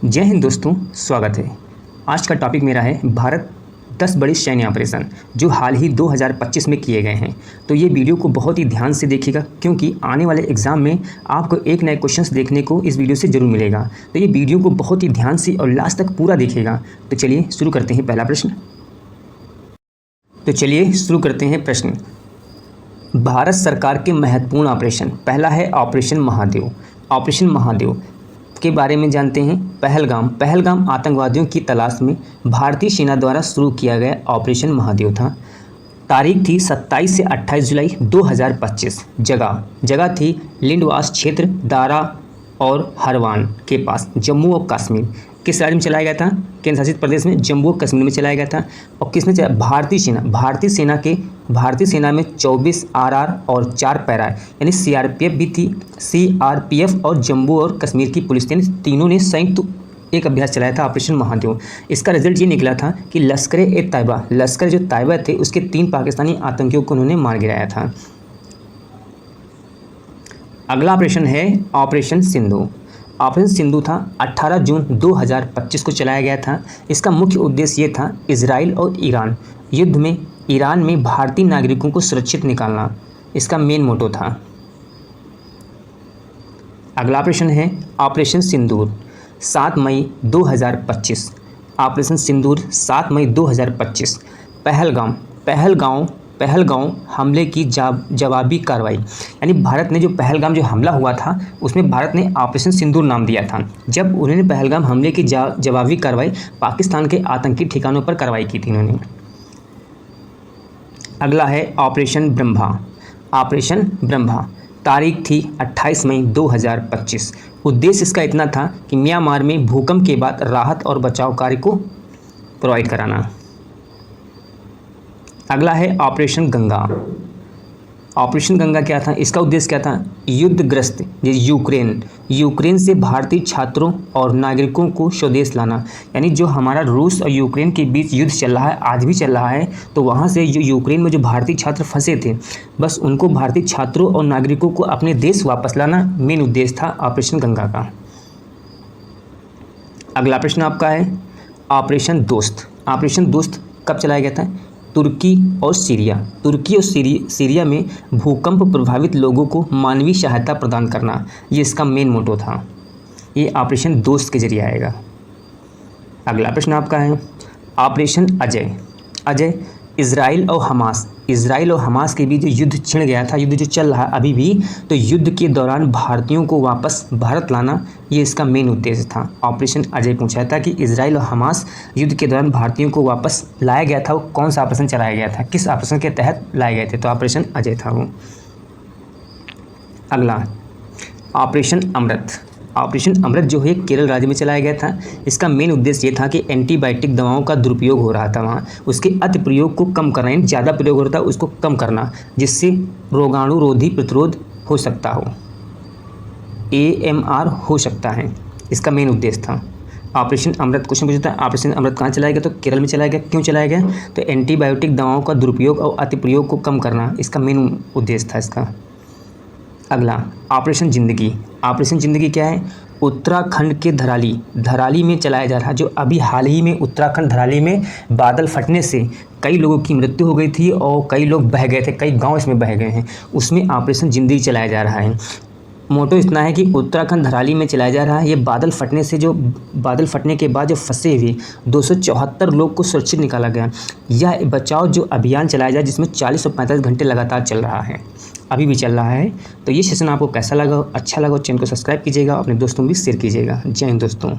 जय हिंद दोस्तों, स्वागत है। आज का टॉपिक मेरा है भारत 10 बड़े सैन्य ऑपरेशन जो हाल ही 2025 में किए गए हैं। तो ये वीडियो को बहुत ही ध्यान से देखिएगा क्योंकि आने वाले एग्जाम में आपको एक नए क्वेश्चंस देखने को इस वीडियो से जरूर मिलेगा। तो ये वीडियो को बहुत ही ध्यान से और लास्ट तक पूरा देखिएगा। तो चलिए शुरू करते हैं पहला प्रश्न। भारत सरकार के महत्वपूर्ण ऑपरेशन, पहला है ऑपरेशन महादेव। ऑपरेशन महादेव के बारे में जानते हैं। पहलगाम आतंकवादियों की तलाश में भारतीय सेना द्वारा शुरू किया गया ऑपरेशन महादेव था। तारीख थी 27 से 28 जुलाई 2025। जगह थी लिंडवास क्षेत्र, दारा और हरवान के पास, जम्मू और कश्मीर। किस राज्य में चलाया गया था? केंद्र शासित प्रदेश में जम्मू और कश्मीर में चलाया गया था। और किसने चलाया? भारतीय सेना में 24 आरआर और 4 पैरा यानी सीआरपीएफ भी थी। सीआरपीएफ और जम्मू और कश्मीर की पुलिस तीनों ने संयुक्त एक अभ्यास चलाया था, ऑपरेशन महादेव। इसका रिजल्ट ये निकला था कि लश्कर जो तैयबा थे उसके 3 पाकिस्तानी आतंकियों को उन्होंने मार गिराया था। अगला ऑपरेशन है ऑपरेशन सिंधु। ऑपरेशन सिंधु था 18 जून 2025 को चलाया गया था। इसका मुख्य उद्देश्य ये था इजराइल और ईरान युद्ध में ईरान में भारतीय नागरिकों को सुरक्षित निकालना, इसका मेन मोटो था। अगला ऑपरेशन है ऑपरेशन सिंदूर 7 मई 2025। ऑपरेशन सिंदूर 7 मई 2025। पहलगांव हमले की जवाबी कार्रवाई, यानी भारत ने जो पहलगाम जो हमला हुआ था उसमें भारत ने ऑपरेशन सिंदूर नाम दिया था, जब उन्होंने पहलगाम हमले की जवाबी कार्रवाई पाकिस्तान के आतंकी ठिकानों पर कार्रवाई की थी उन्होंने। अगला है ऑपरेशन ब्रह्मा। तारीख थी 28 मई 2025। उद्देश्य इसका इतना था कि म्यांमार में भूकंप के बाद राहत और बचाव कार्य को प्रोवाइड कराना। अगला है ऑपरेशन गंगा। ऑपरेशन गंगा क्या था? इसका उद्देश्य क्या था? युद्धग्रस्त यूक्रेन से भारतीय छात्रों और नागरिकों को स्वदेश लाना, यानी जो हमारा रूस और यूक्रेन के बीच युद्ध चल रहा है, आज भी चल रहा है, तो वहाँ से जो यूक्रेन में जो भारतीय छात्र फंसे थे, बस उनको भारतीय छात्रों और नागरिकों को अपने देश वापस लाना मेन उद्देश्य था ऑपरेशन गंगा का। अगला प्रश्न आपका है ऑपरेशन दोस्त। ऑपरेशन दोस्त कब चलाया गया था? तुर्की और सीरिया में भूकंप प्रभावित लोगों को मानवीय सहायता प्रदान करना, ये इसका मेन मोटो था। ये ऑपरेशन दोस्त के जरिए आएगा। अगला प्रश्न आपका है ऑपरेशन अजय। इजराइल और हमास के बीच जो युद्ध छिड़ गया था, युद्ध जो चल रहा है अभी भी, तो युद्ध के दौरान भारतीयों को वापस भारत लाना, ये इसका मेन उद्देश्य था। ऑपरेशन अजय पूछा था कि इजराइल और हमास युद्ध के दौरान भारतीयों को वापस लाया गया था, वो कौन सा ऑपरेशन चलाया गया था, किस ऑपरेशन के तहत लाए गए थे? तो ऑपरेशन अजय था वो। अगला ऑपरेशन अमृत। ऑपरेशन अमृत जो है केरल राज्य में चलाया गया था। इसका मेन उद्देश्य ये था कि एंटीबायोटिक दवाओं का दुरुपयोग हो रहा था वहाँ, उसके अति प्रयोग को कम करना, यानी ज़्यादा प्रयोग हो रहा था उसको कम करना, जिससे रोगाणुरोधी प्रतिरोध हो सकता हो, AMR हो सकता है, इसका मेन उद्देश्य था। ऑपरेशन अमृत क्वेश्चन पूछता है ऑपरेशन अमृत कहाँ चलाया गया? तो केरल में चलाया गया। क्यों चलाया गया? तो एंटीबायोटिक दवाओं का दुरुपयोग और अति प्रयोग को कम करना, इसका मेन उद्देश्य था इसका। अगला ऑपरेशन जिंदगी क्या है? उत्तराखंड के धराली में चलाया जा रहा, जो अभी हाल ही में उत्तराखंड धराली में बादल फटने से कई लोगों की मृत्यु हो गई थी और कई लोग बह गए थे, कई गांव इसमें बह गए हैं, उसमें ऑपरेशन जिंदगी चलाया जा रहा है। मोटो इतना है कि उत्तराखंड धराली में चलाया जा रहा है। ये बादल फटने के बाद जो फंसे हुए 274 लोग को सुरक्षित निकाला गया। यह बचाव जो अभियान चलाया जाए जिसमें 40 और 45 घंटे लगातार चल रहा है, अभी भी चल रहा है। तो ये सेशन आपको कैसा लगा? अच्छा लगा चैनल को सब्सक्राइब कीजिएगा, अपने दोस्तों को भी शेयर कीजिएगा। जय हिंद दोस्तों।